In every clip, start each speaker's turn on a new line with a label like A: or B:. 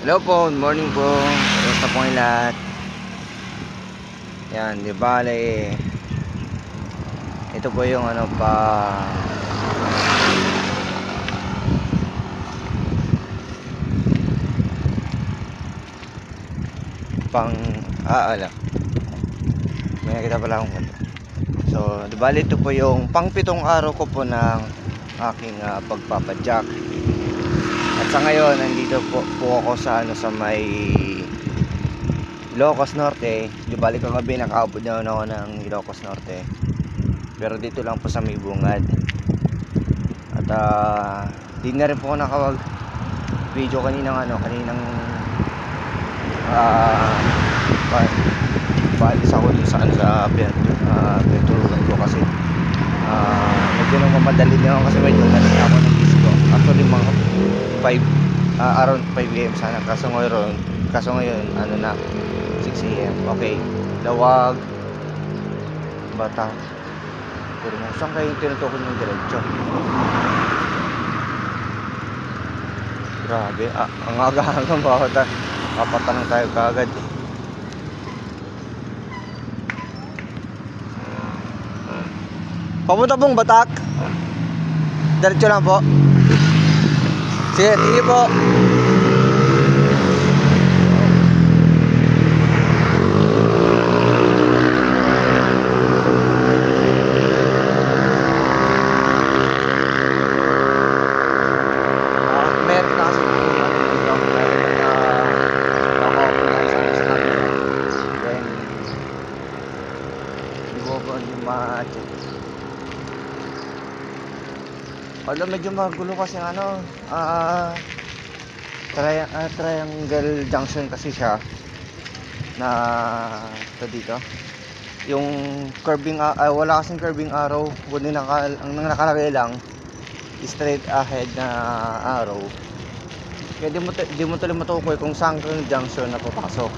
A: Hello po, good morning po. Kumusta po ang lahat? Yan, di bale. Ito po yung ano pa pang aala. May nakita pala akong kwento. So, di bale ito po yung pang-pitong araw ko po ng aking pagpapadyak. At sa ngayon, nandito po ako sa sa may Ilocos Norte. Di bali kagabi nakaabot na ako ng Ilocos Norte. Pero dito lang po sa may bungad. At di na rin po ako nakawag video kaninang paalis ako dun sa pinatulugan ko kasi medyo nang mamadali din ako kasi medyo natin ako ng disco. Actually mga 5 around 5 AM sana, kaso ngayon ano na 6 AM. Okay, Lawag, Bata, pero saan kayo tinutukod ng diretso? Grabe, ang aga-aga bakit kapatanong tayo kaagad. Papunta pong Batak. Diretso lang po. Sige po. Although medyo magulo kasi Triangle Junction kasi siya na ito dito. Yung curving wala kasing curving arrow, kundi ang nakalagay lang straight ahead na arrow. Kaya di mo tuloy matukoy kung saan yung junction na papasok.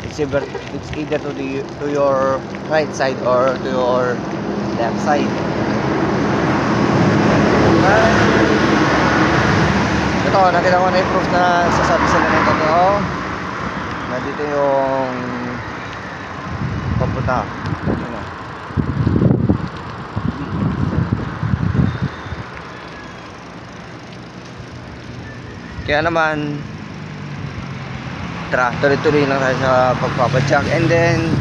A: It's either to your right side or to your left side. Ito, nakita ko na yung proof na sasabi sila ng totoo na dito yung papunta. Kaya naman tara, tuloy-tuloy lang tayo sa pagpapadyak. And then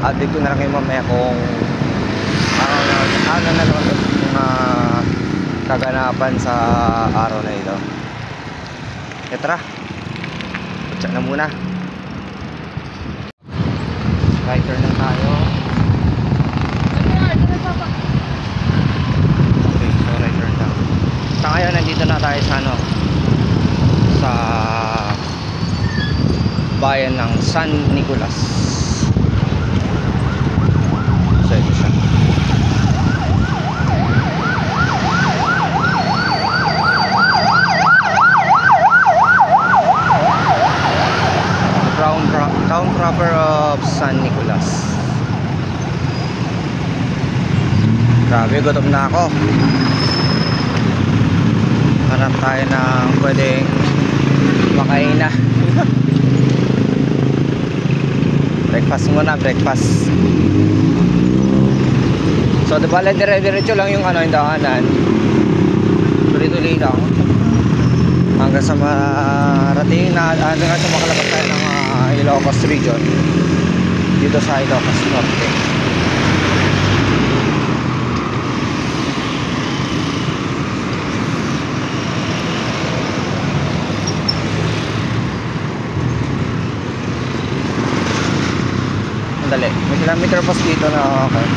A: update ko na lang kayo mamaya kung ano na naman yung kaganapan sa araw na ito. E tara, padyak na muna. Right turn lang tayo. Okay, so right turn lang. Sa ngayon nandito na tayo sa sa bayan ng San Nicolas. So ito siya. Town proper of San Nicolas. Grabe, gutom na ako. Hanap tayo ng pwedeng makain na. Breakfast muna, breakfast. So diba dire-diretso lang yung yung daanan. Tuloy-tuloy lang hanggang sa marating na hanggang sa makalabas tayo ng Ilocos region dito sa Ilocos Norte. Dali, may kilometer pass dito na okay.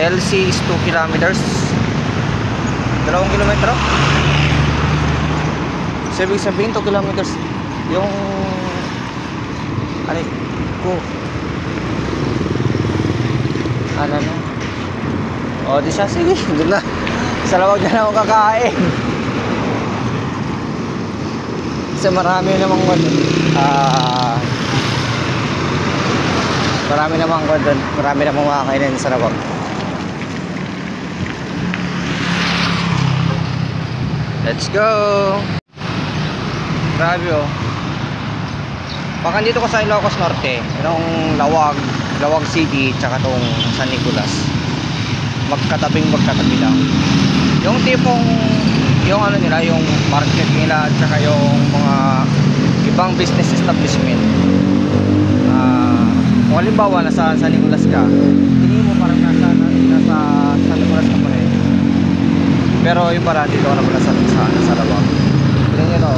A: LC is 2 kilometers. 2 kilometro. Ibig sabihin 2 kilometers yung o di siya, sige, doon na sa Lawag na ako kakain kasi marami namang makakainin sa Lawag. Let's go. Grabe oh. Baka dito ko sa Ilocos Norte, yung Lawag City, tsaka tong San Nicolas. Magkatabi lang. Yung tipong, yung ano nila, yung market nila, tsaka yung mga ibang business establishment. Kung halimbawa, nasa San Nicolas ka, tingin mo parang nasa San Nicolas ka pa rin. Pero yung para dito na pala sa Lawag. Tingnan nyo to.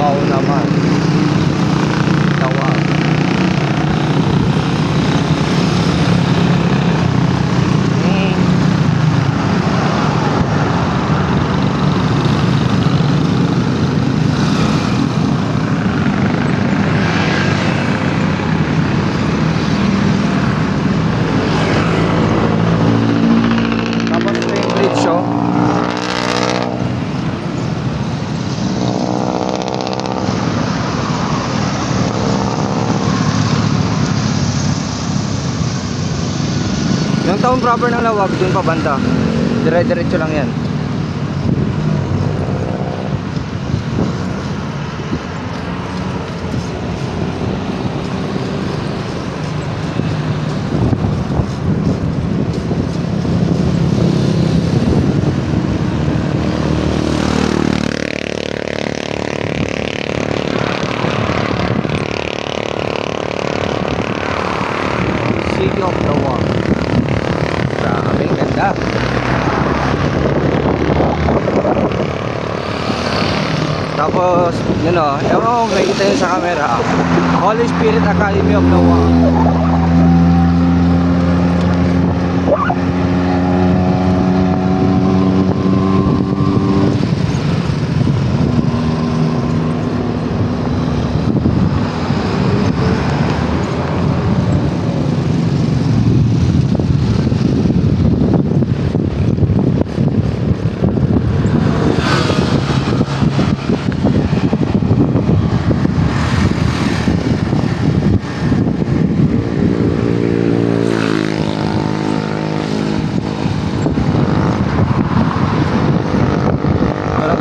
A: Wow naman. Lawag. Tapos ito yung bridge oh. Yung town proper ng Lawag, dun pa banda. Dire-diretso lang yan. City of Lawag. Grabe, ganda. Tapos, yun o, ewan ko may kita yun sa camera. Holy Spirit Academy of Lawag.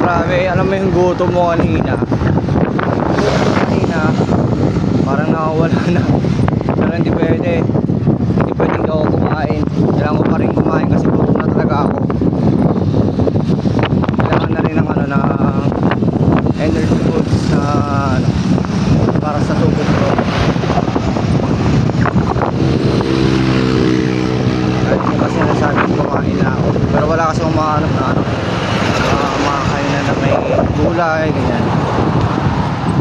A: Grabe, alam mo yung gutom mo kanina. Parang nakawala na. Pero hindi pwede. Hindi pwedeng ako kumain. Kailangan ko pa rin kumain kasi gutom na talaga ako. Kailangan na rin ng ano na energy foods na ano, para sa tubig ko. Kahit mo kasi nasabi kumain na ako. Pero wala kasi umahanap na ano. Makakain na may gulay, ganyan.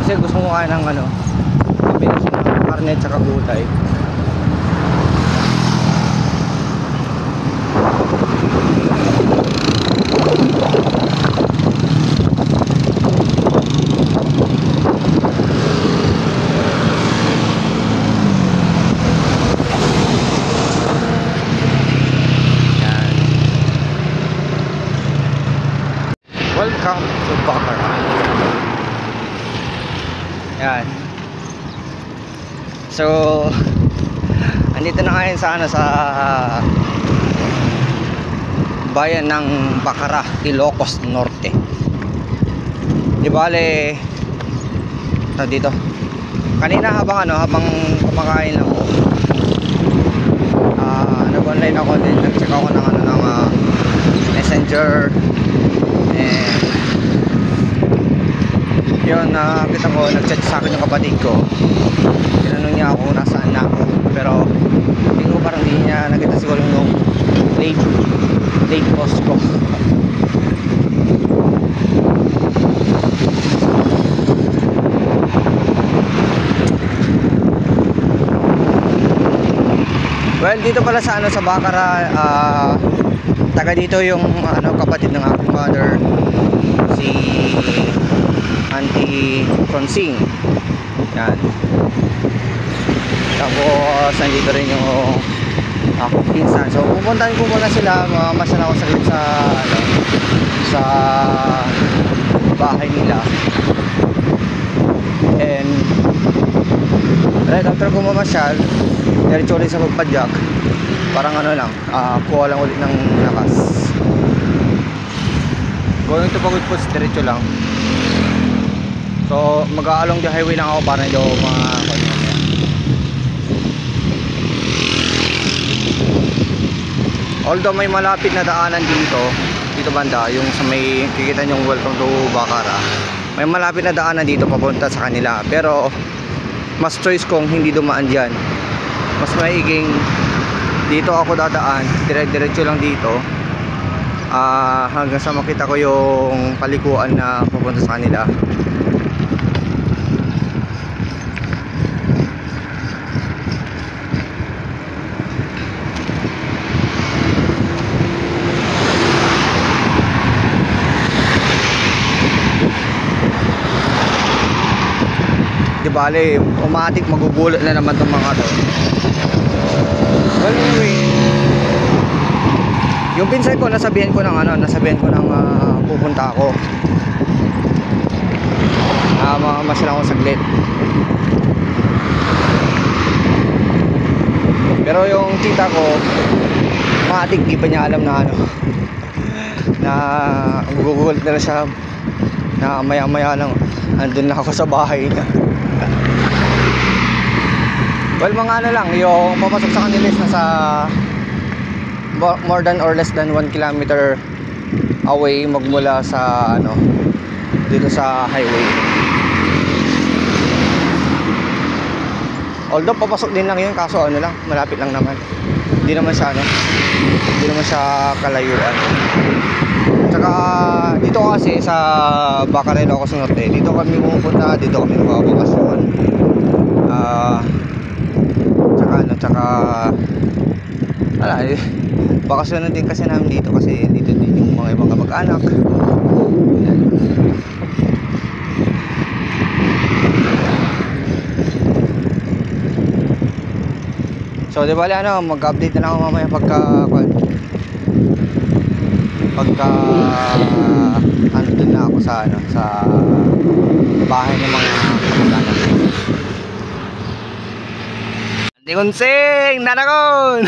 A: Kasi gusto mo kain ng ano, kombinasyon ng karne at saka gulay. Welcome to Bacara. Yan. So, andito na ngayon sa ano, sa bayan ng Bacara, Ilocos Norte. Di bale dito. Kanina habang kumakain ako, nag-online ako din, nag-check ako ng Messenger. And yun, nakita ko, nag-chat sa akin yung kapatid ko. Tinanong niya ako kung nasaan na ako. Pero tingin ko parang hindi niya nakita siguro yung late post ko. Well, dito pala sa sa Bacara, taga dito yung kapatid ng aking mother, si Auntie Consing. Yan. Tapos nandito rin yung akong pinsan. So pupuntahin ko muna sila, mamasyal ako saglit sa ano, sa bahay nila. And right after ko mamasyal, diretso ulit sa pagpadyak. Parang ano lang, kuha lang ulit ng lakas. Going to Pagudpos, diretso lang. So mag-aalong the highway lang ako para hindi ako although may malapit na daanan dito banda, yung sa may kikita nyong welcome to Bacara, may malapit na daanan dito papunta sa kanila, pero mas choice kong hindi dumaan dyan. Mas maiging dito ako dadaan, diretso lang dito, hanggang sa makita ko yung palikuan na papunta sa kanila. Di bale, automatic magugulot na naman itong mga to. Well, anyway, yung pinsan ko nasabihan ko ng pupunta ako. Mamasal ako saglit. Pero yung tita ko, automatic di pa niya alam na na magugulot na siya, na maya lang andun na ako sa bahay niya. Well, mga lang, yung papasok sa kanila is nasa more than or less than 1 kilometer away magmula sa dito sa highway. Although papasok din lang yun, kaso lang, malapit lang naman. Hindi naman siya kalayuan. Tsaka dito kasi sa Bacara, Ilocos Norte, dito kami pupunta, dito kami nakabakasyon. Tsaka bakasyon na din kasi namin dito, kasi dito din yung mga ibang kamag-anak. So di ba mag-update na lang ako mamaya pagka andun na ako sa bahay ng mga kamag-anak. Andi Konseng, nanakon.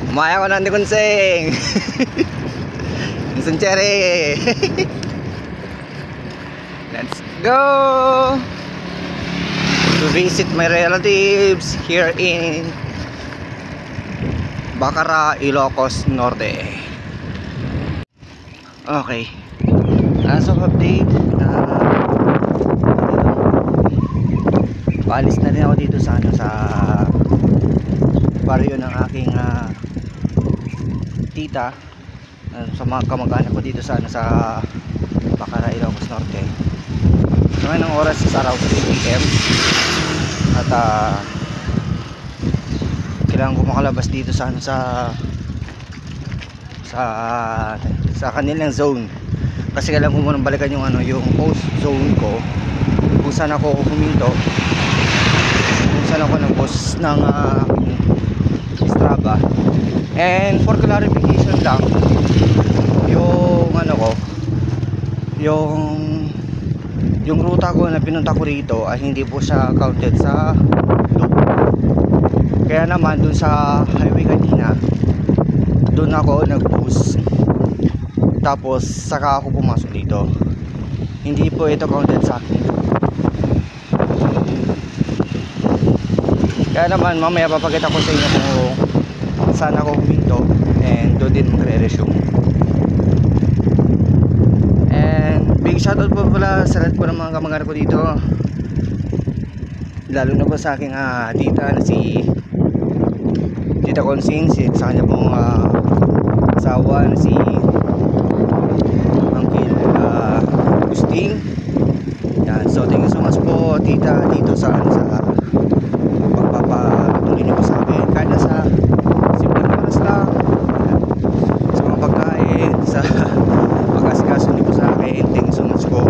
A: Umaya ko na Andi Konseng. Isang cherry. Let's go to visit my relatives here in Bacara, Ilocos Norte. Okay, as of update, paalis na rin ako dito sa baryo ng aking tita, sa mga kamag-anak ko dito sa Bacara, Ilocos Norte. So ngayon ang oras is around 3 PM at kailangan ko makalabas dito sa kanilang zone, kasi kailangan ko munang balikan yung post zone ko kung saan ako huminto, kung saan ako nag-post ng Strava. And for clarification lang, yung ruta ko na pinunta ko rito ay hindi po siya counted sa loop. Kaya naman dun sa highway kanina, dun ako nag-post, tapos saka ako pumasok dito. Hindi po ito counted sa akin. Kaya naman mamaya papakita ko sa inyo kung saan ako huminto, and doon din magre-resume. And big shoutout po pala sa lahat po ng mga kamag-anak ko dito, lalo na po sa aking tita na si Tita Konsing, sa kanya pong asawa na si Uncle Agustin. Yan, so thank you so much po tita dito sa pagpapatuloy niyo po sa akin, kahit sa simpleng oras lang, sa mga pagkain, sa pag-asikaso niyo po sa akin. Thank you so much po.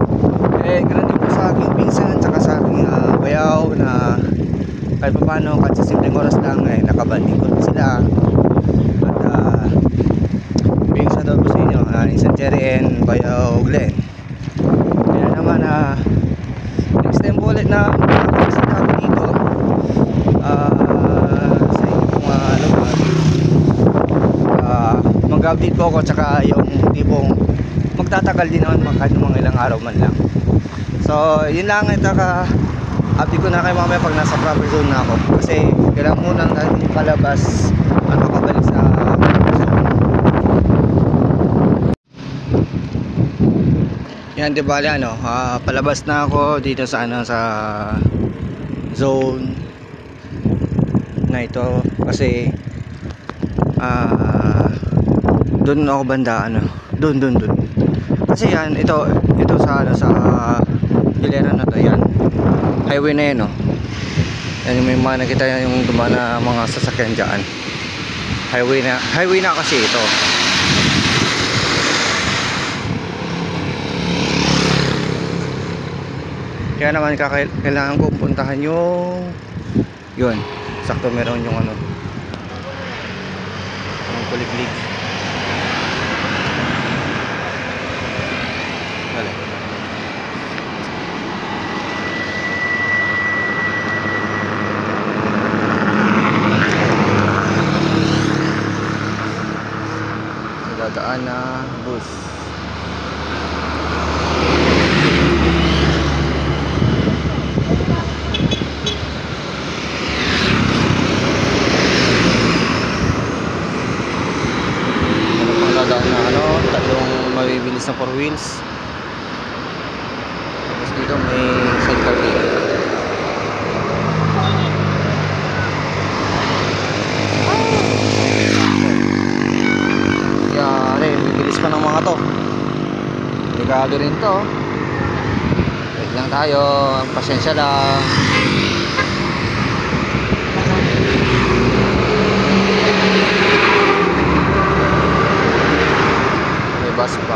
A: Ganun din po sa aking pinsan, tsaka sa aking bayaw na Cherry and Bayog Glen. Kaya naman next time po ulit na makakasal natin dito sa inyong lugar, mag-update po ako, tsaka yung tipong magtatagal din naman kahit mga ilang araw man lang. So yun lang, ito update ko na kayo mamaya pag nasa proper zone na ako, kasi kailangan muna natin palabas at makabalik sa zone. Yan, di bali palabas na ako dito sa sa zone na ito, kasi doon ako banda doon kasi yan, ito sa hilera na to, yan highway na yan, yan yung may mga nakita yung dumaan na mga sasakyan dyan. Highway na kasi ito. Kaya naman kailangan ko puntahan yung yun, sakto meron yung yung kuliklik. Wala. Dadaan na bus. Tatlong mabibilis na 4 wheels. Tapos dito may sidecar dito. Yari, bibilis pa ng mga to. Delikado rin to. Wait lang tayo, pasensya lang. Bus pa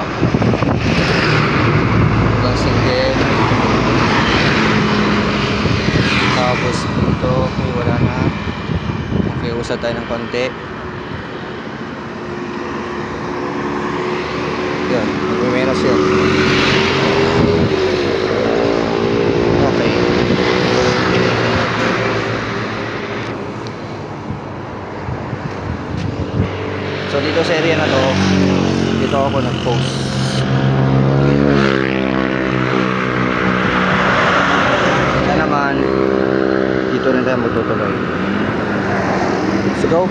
A: hanggang single, tapos dito okay, wala na. Okay, usad tayo ng konti. Yun, magmemeros yun. Okay, so dito sa area na to, dito ako nag-post. Kaya naman dito rin tayo magtutuloy. Let's go.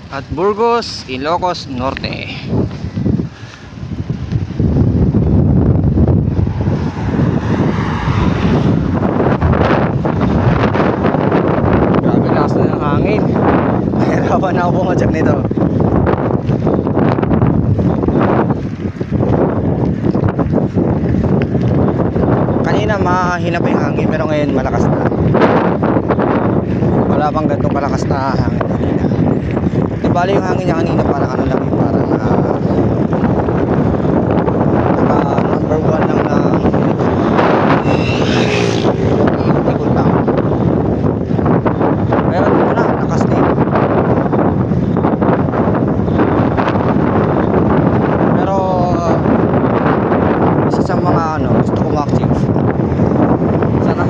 A: At Burgos, Ilocos Norte. Grabe lakas na ng hangin. Mahirapan na ako pumadyak nito. Kanina mahina pa yung hangin, pero ngayon malakas na. Wala pang ganitong malakas na hangin kanina. Bali yung hangin niya kanina parang lang yung parang number 1 lang na ikot lang.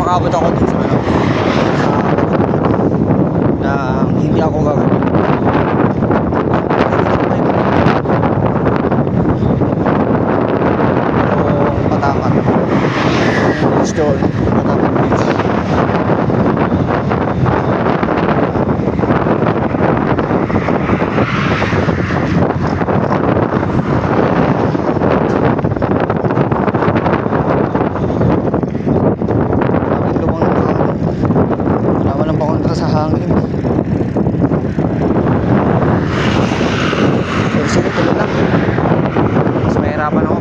A: makakabot ako dun sa ano, na hindi ako gagawin. Yung Patakat. Beach doon. Patakat Beach. Sa hangin. Pero sige, tuloy lang. Mas mahirapan ako.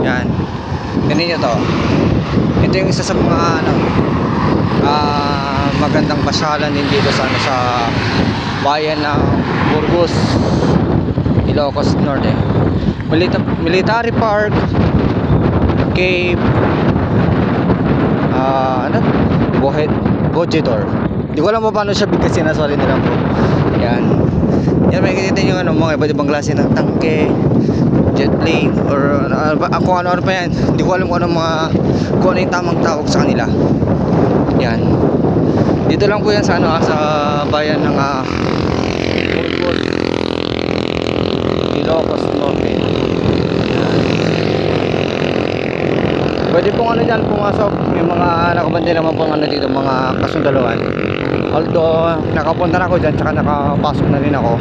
A: Yan. Ganun nyo to. Ito yung isa sa mga ano, magandang pasyalan din dito sa, ano, sa bayan ng Burgos, Ilocos Norte. Military Park, Cave, ano? Bojedor. Hindi ko alam mo paano siya bigkasin na, sorry nila po. Yan. Yan, may kita yung ano, mga iba't ibang klase ng tangke, jet plane, or kung ano pa yan. Hindi ko alam kung ano yung tamang tawag sa kanila. Yan. Dito lang po yan sa ano, sa bayan ng Burgos, Ilocos Norte. Pwede pong ano dyan pumasok. May mga nakabante naman pong ano dito, mga kasundaluhan. Although nakapunta na ako dyan, tsaka nakapasok na rin ako.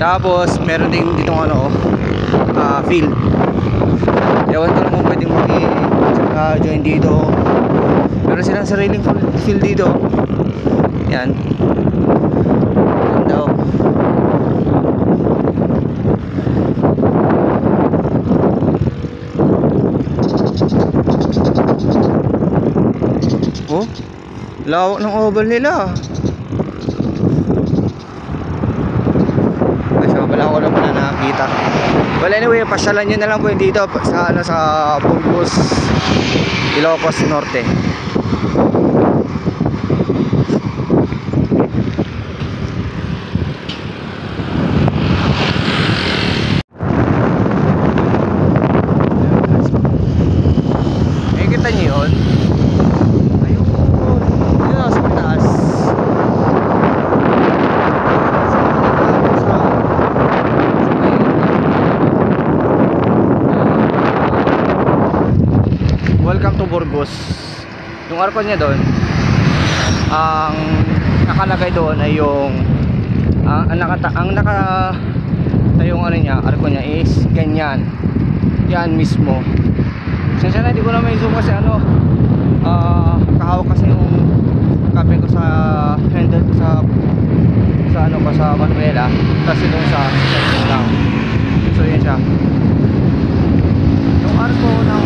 A: Tapos meron din dito ano, field. Ewan ko lang kung pwedeng join dito. Meron silang sariling field dito. Yan. Yan daw. Oh, lawak ng oval nila. Kasi wala ko naman na nakakita. Well, anyway, pasyalan nyo na lang po yung dito sa, ano, sa Burgos, Ilocos Norte. Nakikita nyo yun? Welcome to Burgos. Yung arko niya doon, ang nakalagay doon ay yung yung ano niya, arko niya is ganyan. Yan mismo. Sensya na, hindi ko na may zoom kasi ano, kahawak kasi yung kape ko sa handle ko sa ano ko sa Manuela, kasi doon sa lang. So yan siya. Yung arko ng